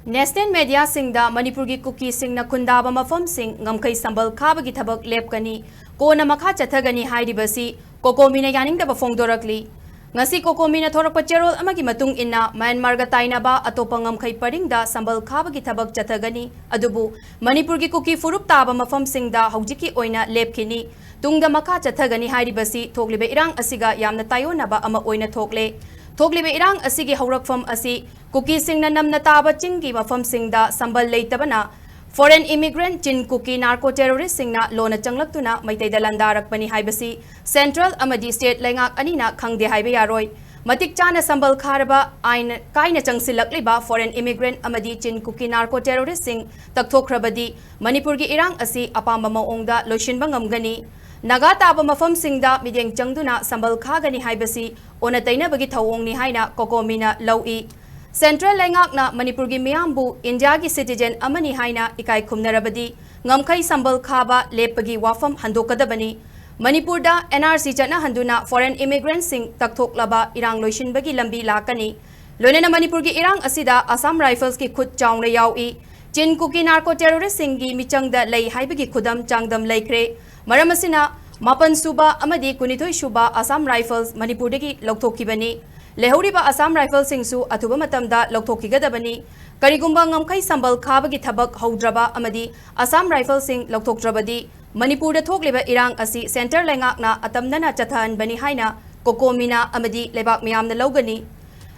National media Singda Manipuri Kuki Taba Mafam Singda Ngamkhei Samba Khaba Lep-Pagi Kona Makha Chathagani Haidibasi Cocomi Yaning Taba Fongdorakli Ngasi Cocomi Thorak Cherol Amagi Matung Inna Myanmar Taina ba Atopa Ngamkhei Paringda Samba Khaba Chathagani Adubu Manipur Kuki Taba Mafam Singda Haujiki oina Lepkini Tungda Makha Chathagani Haidibasi Toglibe Irang Asiga Yamna Tayonaba Ama oina Tokle Toglibe Irang Asigi Haurakfam Asi Kuki Sinda Taba Chingi Mafam Singda Sambal Leitabana Foreign immigrant Chin Kuki narco terrorist Singna Lona Changlaktuna Maitay Dalandarak Bani Haibasi Central Amadi State Lengak Anina Khangde Haibe Yaroy Matik Chana Sambal Khaba Kaina taksillakli ba Foreign immigrant Amadi Chin Kuki narco terrorist Sing Takthokhrabadi Manipur gi irang asi apamba maongda loishinba ngamgani Naga Taba Mafam Singda Midyeng Changduna Sambal Khagani Haibasi Ona Tainabagi Thawongni Haina Cocomi na Lawi Central Lengakna Manipur gi meeyam India gi citizen amani haina ikai khumnarabadi Ngamkhei Samba Khaba Lep-Pagi Wapham Handokkadabani Manipur da NRC chana handuna foreign immigrants sing takthoklaba irang loishinbagi lambi lakani Loinena Manipur gi irang asida Assam Rifles ki khut chaungre yawi Chin Kuki narco terrorist sing gi michangda lei haibagi khudam changdam laikre Maramasina Mapan Suba Amadi Kunithoi Shuba Assam Rifles Manipur dagi lokthokibani Lehoriba Assam Rifles Singsu Atuba Matamda Lokthokkigadabani Karigumba Ngamkhei Samba Khaba gi thabak haudraba amadi Assam Rifles Sing Lokthokdrabadi Manipur da thokliba irang asi center lengakna atamnana chathan bani haina Cocomina amadi lebak meeyam na lawgani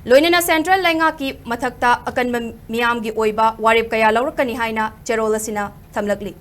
Loinena Central lengaki mathakta akanba meeyam gi oiba warip kaya lawrakani haina cherolasina thamlakli